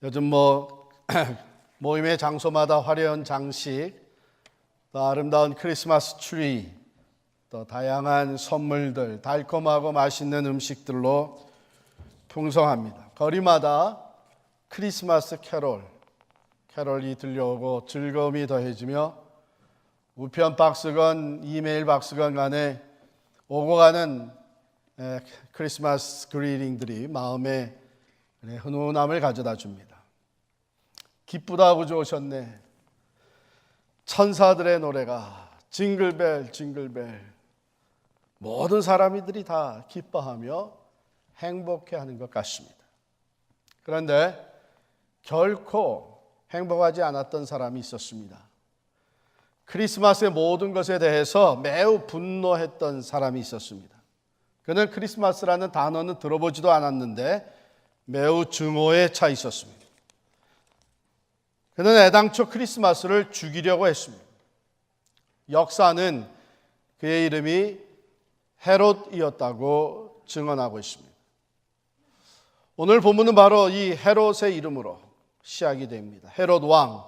요즘 모임의 장소마다 화려한 장식, 또 아름다운 크리스마스 트리, 또 다양한 선물들, 달콤하고 맛있는 음식들로 풍성합니다. 거리마다 크리스마스 캐롤이 들려오고 즐거움이 더해지며 우편 박스건 이메일 박스건 간에 오고 가는 크리스마스 그리팅들이 마음에 훈훈함을 가져다 줍니다. 기쁘다고 좋으셨네. 천사들의 노래가 징글벨 징글벨, 모든 사람들이 다 기뻐하며 행복해하는 것 같습니다. 그런데 결코 행복하지 않았던 사람이 있었습니다. 크리스마스의 모든 것에 대해서 매우 분노했던 사람이 있었습니다. 그는 크리스마스라는 단어는 들어보지도 않았는데 매우 증오에 차 있었습니다. 그는 애당초 크리스마스를 죽이려고 했습니다. 역사는 그의 이름이 헤롯이었다고 증언하고 있습니다. 오늘 본문은 바로 이 헤롯의 이름으로 시작이 됩니다. 헤롯 왕.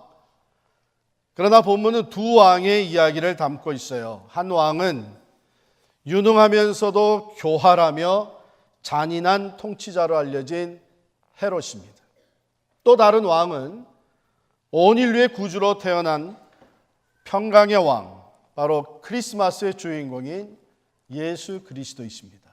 그러나 본문은 두 왕의 이야기를 담고 있어요. 한 왕은 유능하면서도 교활하며 잔인한 통치자로 알려진 헤롯입니다. 또 다른 왕은 온 인류의 구주로 태어난 평강의 왕, 바로 크리스마스의 주인공인 예수 그리스도이십니다.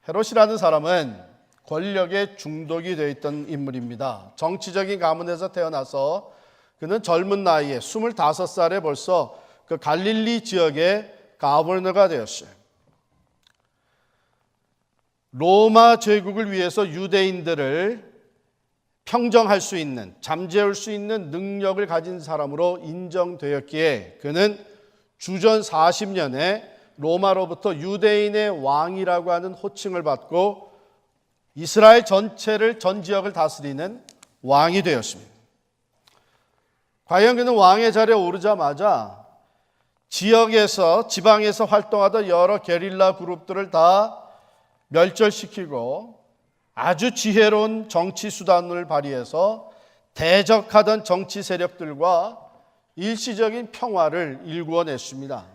헤롯이라는 사람은 권력에 중독이 되어 있던 인물입니다. 정치적인 가문에서 태어나서 그는 젊은 나이에 25살에 벌써 그 갈릴리 지역의 가버너가 되었어요. 로마 제국을 위해서 유대인들을 평정할 수 있는, 잠재울 수 있는 능력을 가진 사람으로 인정되었기에 그는 주전 40년에 로마로부터 유대인의 왕이라고 하는 호칭을 받고 이스라엘 전체를, 전 지역을 다스리는 왕이 되었습니다. 과연 그는 왕의 자리에 오르자마자 지역에서, 지방에서 활동하던 여러 게릴라 그룹들을 다 멸절시키고 아주 지혜로운 정치 수단을 발휘해서 대적하던 정치 세력들과 일시적인 평화를 일구어냈습니다.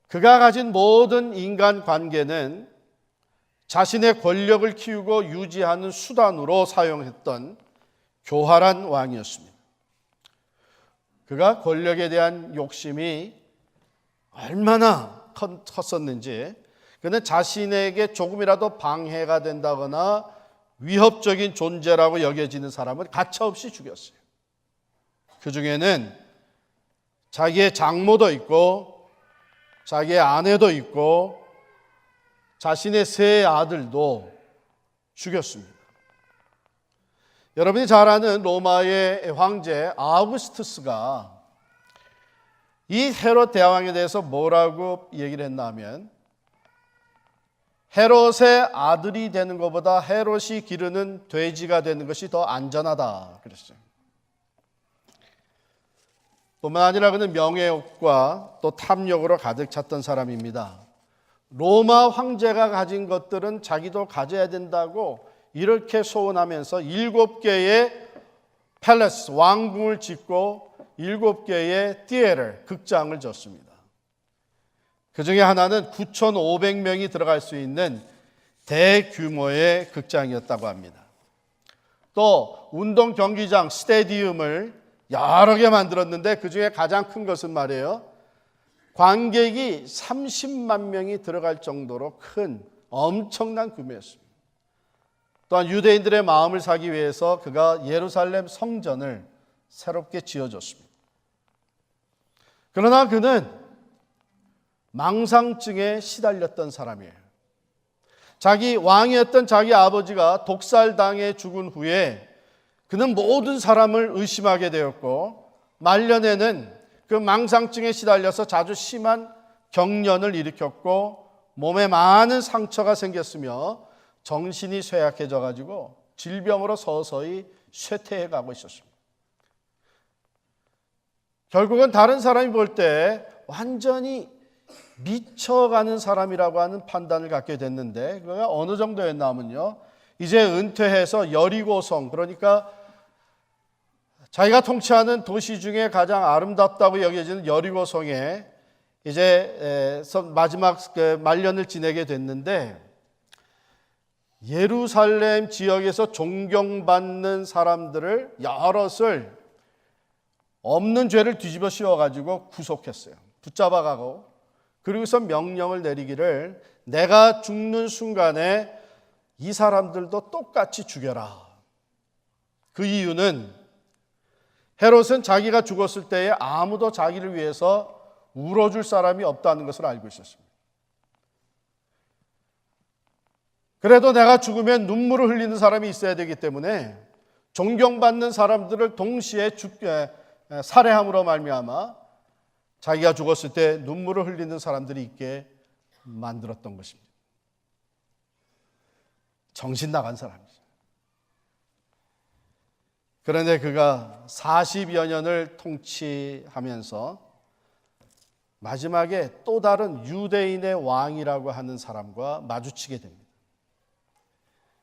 그가 가진 모든 인간 관계는 자신의 권력을 키우고 유지하는 수단으로 사용했던 교활한 왕이었습니다. 그가 권력에 대한 욕심이 얼마나 컸었는지 그는 자신에게 조금이라도 방해가 된다거나 위협적인 존재라고 여겨지는 사람을 가차없이 죽였어요. 그 중에는 자기의 장모도 있고 자기의 아내도 있고 자신의 세 아들도 죽였습니다. 여러분이 잘 아는 로마의 황제 아우구스투스가 이 헤롯 대왕에 대해서 뭐라고 얘기를 했나 하면 헤롯의 아들이 되는 것보다 헤롯이 기르는 돼지가 되는 것이 더 안전하다 그랬어요. 뿐만 아니라 그는 명예욕과 또 탐욕으로 가득 찼던 사람입니다. 로마 황제가 가진 것들은 자기도 가져야 된다고 이렇게 소원하면서 7개의 팰레스, 왕궁을 짓고 7개의 티에터, 극장을 졌습니다. 그 중에 하나는 9,500명이 들어갈 수 있는 대규모의 극장이었다고 합니다. 또 운동 경기장, 스테디움을 여러 개 만들었는데 그 중에 가장 큰 것은 말이에요. 관객이 30만 명이 들어갈 정도로 큰 엄청난 규모였습니다. 또한 유대인들의 마음을 사기 위해서 그가 예루살렘 성전을 새롭게 지어줬습니다. 그러나 그는 망상증에 시달렸던 사람이에요. 자기 왕이었던 자기 아버지가 독살당해 죽은 후에 그는 모든 사람을 의심하게 되었고 말년에는 그 망상증에 시달려서 자주 심한 경련을 일으켰고 몸에 많은 상처가 생겼으며 정신이 쇠약해져 가지고 질병으로 서서히 쇠퇴해 가고 있었습니다. 결국은 다른 사람이 볼 때 완전히 미쳐가는 사람이라고 하는 판단을 갖게 됐는데 그가 어느 정도였나 하면요, 이제 은퇴해서 여리고성, 그러니까 자기가 통치하는 도시 중에 가장 아름답다고 여겨지는 여리고성에 이제 마지막 말년을 지내게 됐는데, 예루살렘 지역에서 존경받는 사람들을 여럿을 없는 죄를 뒤집어 씌워가지고 구속했어요. 붙잡아가고, 그리고서 명령을 내리기를 내가 죽는 순간에 이 사람들도 똑같이 죽여라. 그 이유는 헤롯은 자기가 죽었을 때에 아무도 자기를 위해서 울어줄 사람이 없다는 것을 알고 있었습니다. 그래도 내가 죽으면 눈물을 흘리는 사람이 있어야 되기 때문에 존경받는 사람들을 동시에 살해함으로 말미암아 자기가 죽었을 때 눈물을 흘리는 사람들이 있게 만들었던 것입니다. 정신 나간 사람이죠. 그런데 그가 40여 년을 통치하면서 마지막에 또 다른 유대인의 왕이라고 하는 사람과 마주치게 됩니다.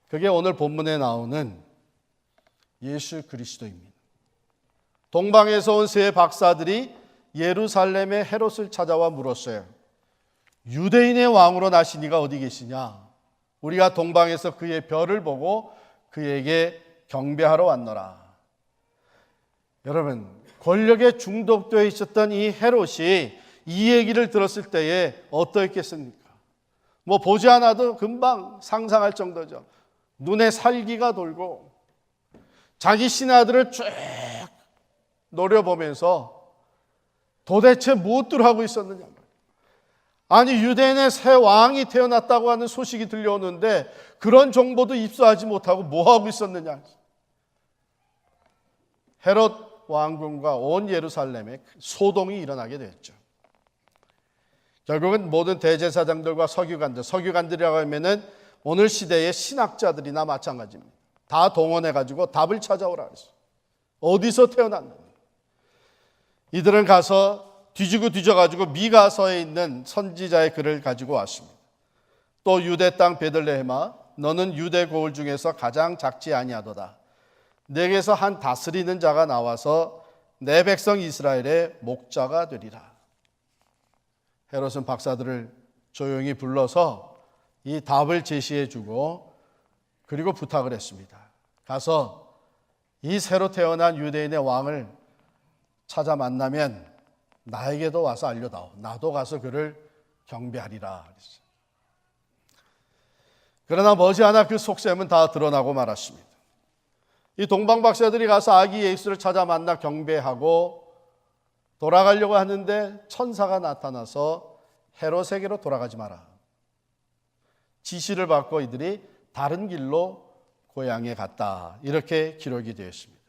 그게 오늘 본문에 나오는 예수 그리스도입니다. 동방에서 온 세 박사들이 예루살렘의 헤롯을 찾아와 물었어요. 유대인의 왕으로 나신 이가 어디 계시냐? 우리가 동방에서 그의 별을 보고 그에게 경배하러 왔노라. 여러분, 권력에 중독되어 있었던 이 헤롯이 이 얘기를 들었을 때에 어떠했겠습니까? 뭐 보지 않아도 금방 상상할 정도죠. 눈에 살기가 돌고 자기 신하들을 쭉 노려보면서 도대체 무엇들 하고 있었느냐. 아니, 유대인의 새 왕이 태어났다고 하는 소식이 들려오는데 그런 정보도 입수하지 못하고 뭐 하고 있었느냐. 헤롯 왕궁과 온 예루살렘에 소동이 일어나게 됐죠. 결국은 모든 대제사장들과 서기관들이라고 하면은 오늘 시대의 신학자들이나 마찬가지입니다. 다 동원해가지고 답을 찾아오라 그랬어요. 어디서 태어났느냐. 이들은 가서 뒤지고 뒤져가지고 미가서에 있는 선지자의 글을 가지고 왔습니다. 또 유대 땅 베들레헴아, 너는 유대 고을 중에서 가장 작지 아니하도다. 내게서 한 다스리는 자가 나와서 내 백성 이스라엘의 목자가 되리라. 헤롯은 박사들을 조용히 불러서 이 답을 제시해 주고 그리고 부탁을 했습니다. 가서 이 새로 태어난 유대인의 왕을 찾아 만나면 나에게도 와서 알려다오. 나도 가서 그를 경배하리라. 그러나 머지않아 그 속셈은 다 드러나고 말았습니다. 이 동방 박사들이 가서 아기 예수를 찾아 만나 경배하고 돌아가려고 하는데 천사가 나타나서 헤롯에게로 돌아가지 마라. 지시를 받고 이들이 다른 길로 고향에 갔다. 이렇게 기록이 되어 있습니다.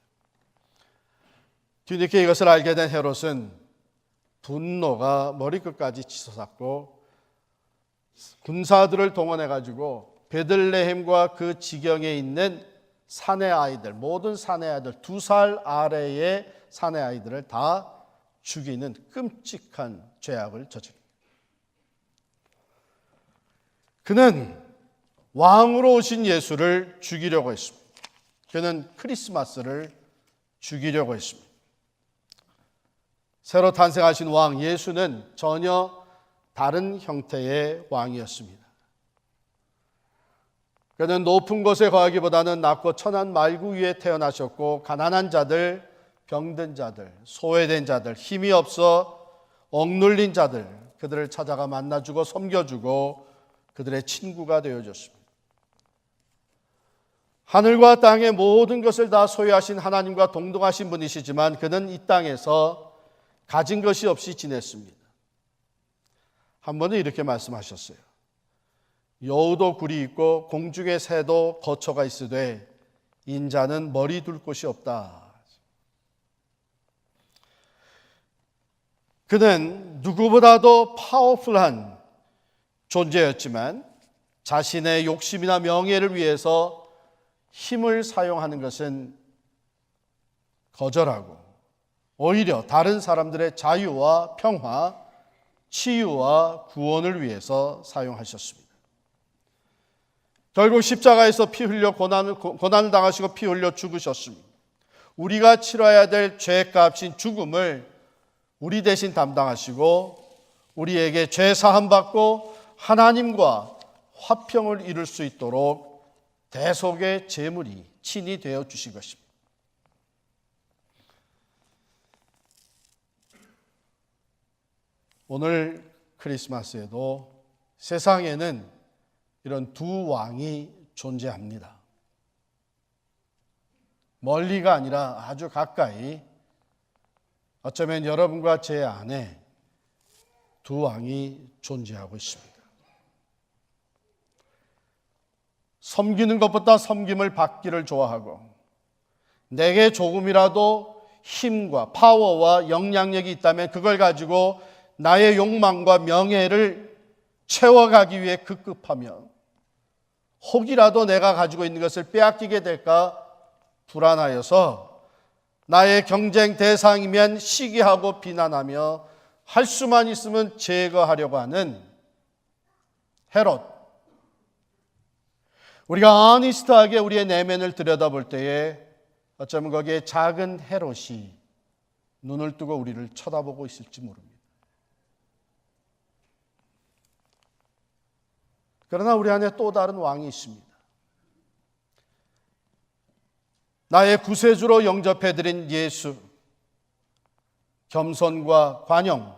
뒤늦게 이것을 알게 된 헤롯은 분노가 머리끝까지 치솟았고 군사들을 동원해가지고 베들레헴과 그 지경에 있는 사내 아이들, 모든 사내 아이들, 2살 아래의 사내 아이들을 다 죽이는 끔찍한 죄악을 저지릅니다. 그는 왕으로 오신 예수를 죽이려고 했습니다. 그는 크리스마스를 죽이려고 했습니다. 새로 탄생하신 왕 예수는 전혀 다른 형태의 왕이었습니다. 그는 높은 곳에 거하기보다는 낮고 천한 말구 위에 태어나셨고 가난한 자들, 병든 자들, 소외된 자들, 힘이 없어 억눌린 자들, 그들을 찾아가 만나주고 섬겨주고 그들의 친구가 되어줬습니다. 하늘과 땅의 모든 것을 다 소유하신 하나님과 동등하신 분이시지만 그는 이 땅에서 가진 것이 없이 지냈습니다. 한 번은 이렇게 말씀하셨어요. 여우도 굴이 있고 공중의 새도 거처가 있으되 인자는 머리 둘 곳이 없다. 그는 누구보다도 파워풀한 존재였지만 자신의 욕심이나 명예를 위해서 힘을 사용하는 것은 거절하고 오히려 다른 사람들의 자유와 평화, 치유와 구원을 위해서 사용하셨습니다. 결국 십자가에서 피 흘려 고난을 당하시고 피 흘려 죽으셨습니다. 우리가 치러야 될 죄값인 죽음을 우리 대신 담당하시고 우리에게 죄 사함 받고 하나님과 화평을 이룰 수 있도록 대속의 제물이 친히 되어 주신 것입니다. 오늘 크리스마스에도 세상에는 이런 두 왕이 존재합니다. 멀리가 아니라 아주 가까이, 어쩌면 여러분과 제 안에 두 왕이 존재하고 있습니다. 섬기는 것보다 섬김을 받기를 좋아하고, 내게 조금이라도 힘과 파워와 영향력이 있다면 그걸 가지고 나의 욕망과 명예를 채워가기 위해 급급하며 혹이라도 내가 가지고 있는 것을 빼앗기게 될까 불안하여서 나의 경쟁 대상이면 시기하고 비난하며 할 수만 있으면 제거하려고 하는 헤롯. 우리가 아니스트하게 우리의 내면을 들여다볼 때에 어쩌면 거기에 작은 헤롯이 눈을 뜨고 우리를 쳐다보고 있을지 모릅니다. 그러나 우리 안에 또 다른 왕이 있습니다. 나의 구세주로 영접해드린 예수, 겸손과 관용,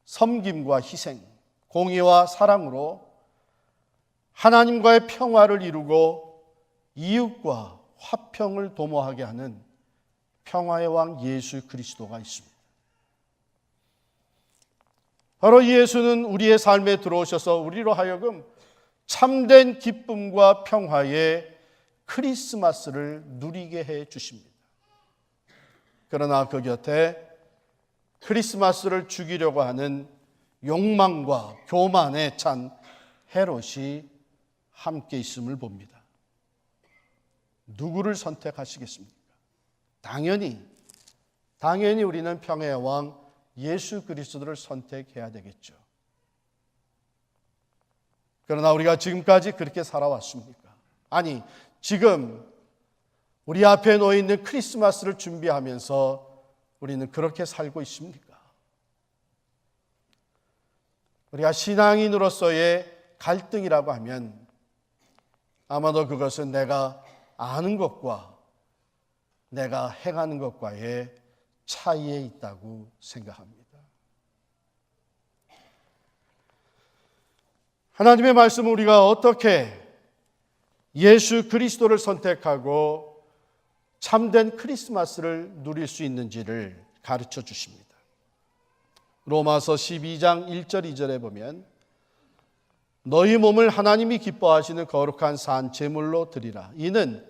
섬김과 희생, 공의와 사랑으로 하나님과의 평화를 이루고 이웃과 화평을 도모하게 하는 평화의 왕 예수 그리스도가 있습니다. 바로 예수는 우리의 삶에 들어오셔서 우리로 하여금 참된 기쁨과 평화의 크리스마스를 누리게 해 주십니다. 그러나 그 곁에 크리스마스를 죽이려고 하는 욕망과 교만에 찬 헤롯이 함께 있음을 봅니다. 누구를 선택하시겠습니까? 당연히 우리는 평화의 왕 예수 그리스도를 선택해야 되겠죠. 그러나 우리가 지금까지 그렇게 살아왔습니까? 아니, 지금 우리 앞에 놓여 있는 크리스마스를 준비하면서 우리는 그렇게 살고 있습니까? 우리가 신앙인으로서의 갈등이라고 하면 아마도 그것은 내가 아는 것과 내가 행하는 것과의 차이에 있다고 생각합니다. 하나님의 말씀은 우리가 어떻게 예수 그리스도를 선택하고 참된 크리스마스를 누릴 수 있는지를 가르쳐 주십니다. 로마서 12장 1절 2절에 보면 너희 몸을 하나님이 기뻐하시는 거룩한 산 제물로 드리라. 이는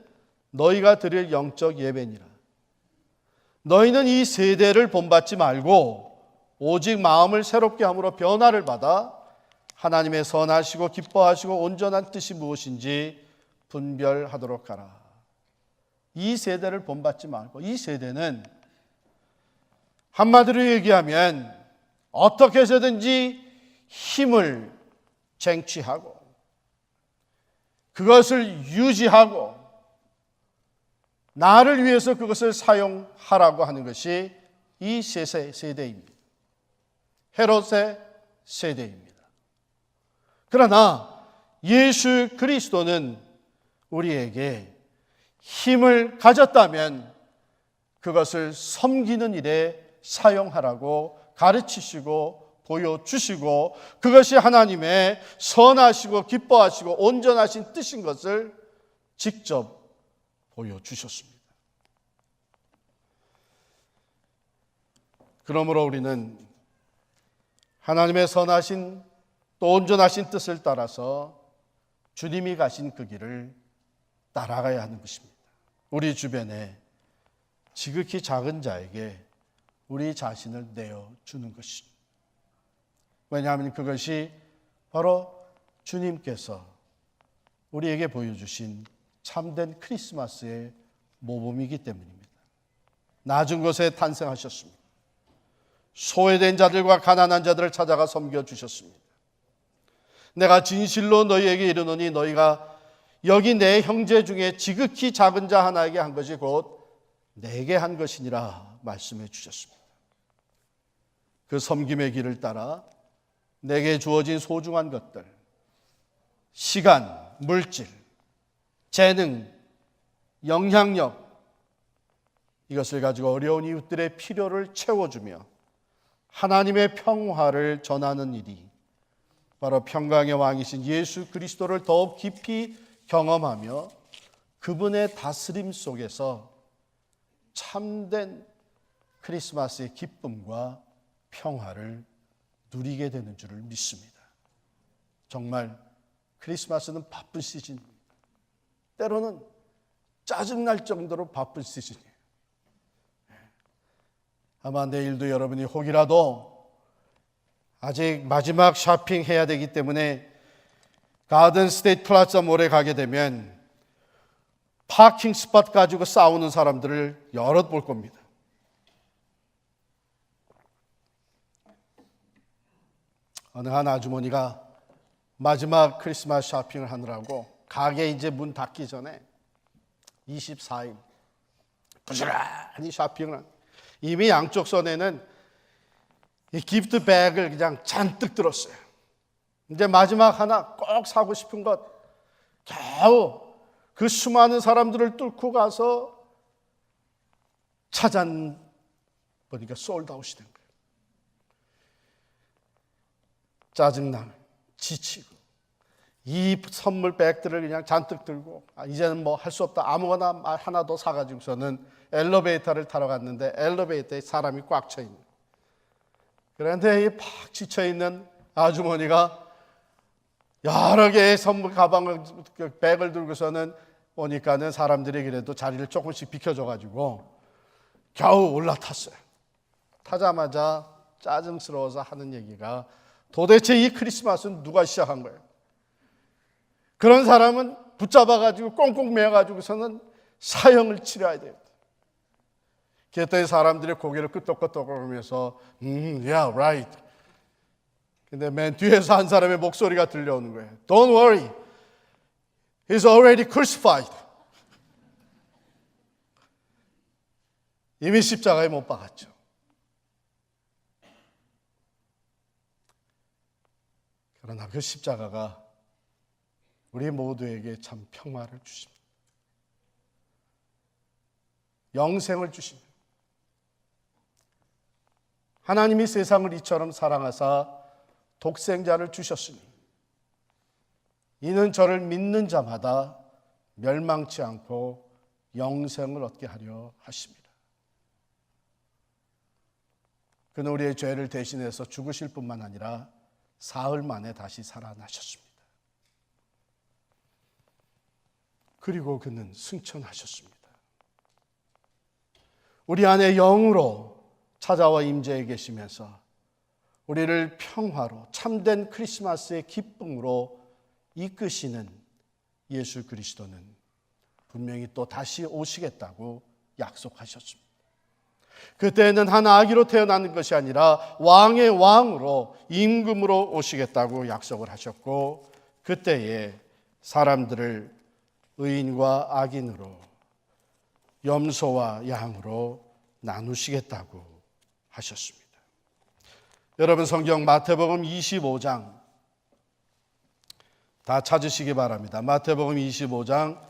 너희가 드릴 영적 예배니라. 너희는 이 세대를 본받지 말고 오직 마음을 새롭게 함으로 변화를 받아 하나님의 선하시고 기뻐하시고 온전한 뜻이 무엇인지 분별하도록 하라. 이 세대를 본받지 말고, 이 세대는 한마디로 얘기하면 어떻게 해서든지 힘을 쟁취하고 그것을 유지하고 나를 위해서 그것을 사용하라고 하는 것이 이 세대입니다. 헤롯의 세대입니다. 그러나 예수 그리스도는 우리에게 힘을 가졌다면 그것을 섬기는 일에 사용하라고 가르치시고 보여주시고 그것이 하나님의 선하시고 기뻐하시고 온전하신 뜻인 것을 직접 보여주셨습니다. 그러므로 우리는 하나님의 선하신 또 온전하신 뜻을 따라서 주님이 가신 그 길을 따라가야 하는 것입니다. 우리 주변에 지극히 작은 자에게 우리 자신을 내어주는 것입니다. 왜냐하면 그것이 바로 주님께서 우리에게 보여주신 참된 크리스마스의 모범이기 때문입니다. 낮은 곳에 탄생하셨습니다. 소외된 자들과 가난한 자들을 찾아가 섬겨주셨습니다. 내가 진실로 너희에게 이르노니 너희가 여기 내 형제 중에 지극히 작은 자 하나에게 한 것이 곧 내게 한 것이니라 말씀해 주셨습니다. 그 섬김의 길을 따라 내게 주어진 소중한 것들, 시간, 물질, 재능, 영향력, 이것을 가지고 어려운 이웃들의 필요를 채워주며 하나님의 평화를 전하는 일이 바로 평강의 왕이신 예수 그리스도를 더욱 깊이 경험하며 그분의 다스림 속에서 참된 크리스마스의 기쁨과 평화를 누리게 되는 줄을 믿습니다. 정말 크리스마스는 바쁜 시즌입니다. 때로는 짜증날 정도로 바쁜 시즌이에요. 아마 내일도 여러분이 혹이라도 아직 마지막 쇼핑해야 되기 때문에 가든 스테이트 플라자 몰에 가게 되면 파킹 스팟 가지고 싸우는 사람들을 여럿 볼 겁니다. 어느 한 아주머니가 마지막 크리스마스 쇼핑을 하느라고 가게 이제 문 닫기 전에 24일 부지런히 쇼핑을 한, 이미 양쪽 손에는 이 기프트 백을 그냥 잔뜩 들었어요. 이제 마지막 하나 꼭 사고 싶은 것 겨우 그 수많은 사람들을 뚫고 가서 찾아보니까 솔드아웃이 된 거예요. 짜증나고 지치고 이 선물 백들을 그냥 잔뜩 들고 이제는 뭐 할 수 없다, 아무거나 하나 더 사가지고서는 엘리베이터를 타러 갔는데 엘리베이터에 사람이 꽉 차 있는 거예요. 그런데 이 팍 지쳐있는 아주머니가 여러 개의 선물 가방을, 백을 들고서는 오니까는 사람들이 그래도 자리를 조금씩 비켜줘가지고 겨우 올라탔어요. 타자마자 짜증스러워서 하는 얘기가 도대체 이 크리스마스는 누가 시작한 거예요? 그런 사람은 붙잡아가지고 꽁꽁 매어가지고서는 사형을 치러야 돼요. 그랬더니 사람들이 고개를 끄덕끄덕하면서 yeah, right. 근데 맨 뒤에서 한 사람의 목소리가 들려오는 거예요. Don't worry. He's already crucified. 이미 십자가에 못 박았죠. 그러나 그 십자가가 우리 모두에게 참 평화를 주십니다. 영생을 주십니다. 하나님이 세상을 이처럼 사랑하사 독생자를 주셨으니 이는 저를 믿는 자마다 멸망치 않고 영생을 얻게 하려 하십니다. 그는 우리의 죄를 대신해서 죽으실 뿐만 아니라 사흘 만에 다시 살아나셨습니다. 그리고 그는 승천하셨습니다. 우리 안에 영으로 찾아와 임재해 계시면서 우리를 평화로 참된 크리스마스의 기쁨으로 이끄시는 예수 그리스도는 분명히 또 다시 오시겠다고 약속하셨습니다. 그때는 한 아기로 태어나는 것이 아니라 왕의 왕으로 임금으로 오시겠다고 약속을 하셨고 그때에 사람들을 의인과 악인으로 염소와 양으로 나누시겠다고 하셨습니다. 여러분 성경 마태복음 25장 다 찾으시기 바랍니다. 마태복음 25장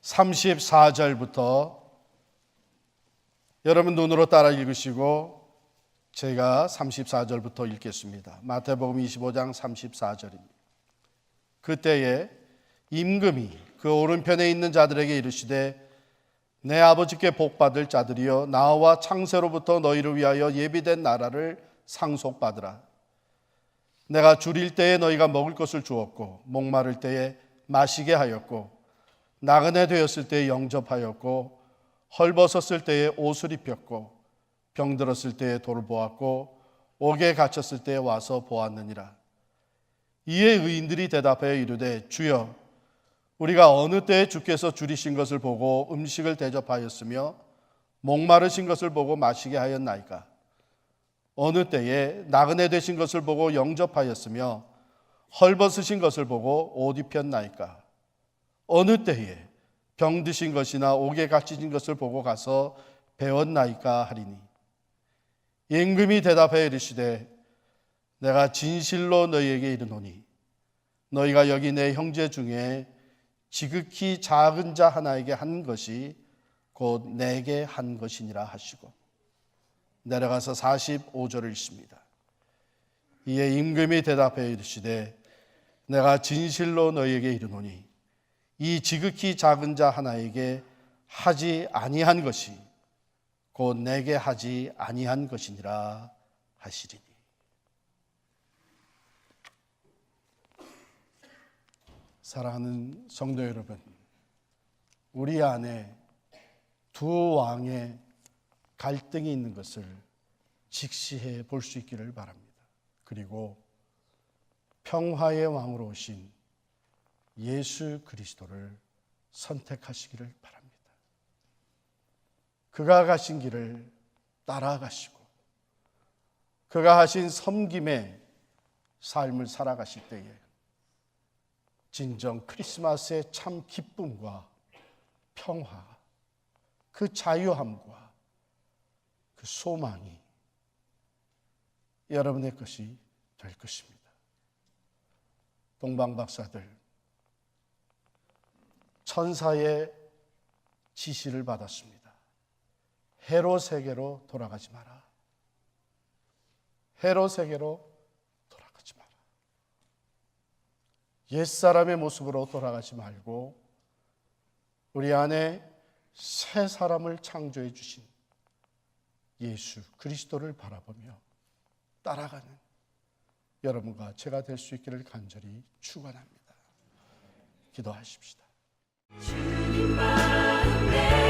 34절부터 여러분 눈으로 따라 읽으시고 제가 34절부터 읽겠습니다. 마태복음 25장 34절입니다. 그때에 임금이 그 오른편에 있는 자들에게 이르시되 내 아버지께 복받을 자들이여 나와 창세로부터 너희를 위하여 예비된 나라를 상속받으라. 내가 줄일 때에 너희가 먹을 것을 주었고 목마를 때에 마시게 하였고 나그네 되었을 때에 영접하였고 헐벗었을 때에 옷을 입혔고 병들었을 때에 돌보았고 옥에 갇혔을 때에 와서 보았느니라. 이에 의인들이 대답하여 이르되 주여 우리가 어느 때에 주께서 줄이신 것을 보고 음식을 대접하였으며 목마르신 것을 보고 마시게 하였나이까? 어느 때에 나그네 되신 것을 보고 영접하였으며 헐벗으신 것을 보고 옷 입혔나이까? 어느 때에 병드신 것이나 옥에 갇히신 것을 보고 가서 배웠나이까 하리니 임금이 대답하여 이르시되 내가 진실로 너희에게 이르노니 너희가 여기 내 형제 중에 지극히 작은 자 하나에게 한 것이 곧 내게 한 것이니라 하시고 내려가서 45절을 읽습니다. 이에 임금이 대답하여 이르시되 내가 진실로 너희에게 이르노니 이 지극히 작은 자 하나에게 하지 아니한 것이 곧 내게 하지 아니한 것이니라 하시리니. 사랑하는 성도 여러분, 우리 안에 두 왕의 갈등이 있는 것을 직시해 볼 수 있기를 바랍니다. 그리고 평화의 왕으로 오신 예수 그리스도를 선택하시기를 바랍니다. 그가 가신 길을 따라가시고 그가 하신 섬김의 삶을 살아가실 때에 진정 크리스마스의 참 기쁨과 평화, 그 자유함과 그 소망이 여러분의 것이 될 것입니다. 동방박사들 천사의 지시를 받았습니다. 헤롯에게로 돌아가지 마라. 헤롯에게로 돌아가지 마라. 옛사람의 모습으로 돌아가지 말고 우리 안에 새 사람을 창조해 주신 예수 그리스도를 바라보며 따라가는 여러분과 제가 될 수 있기를 간절히 축원합니다. 기도하십시다. 주님 마음에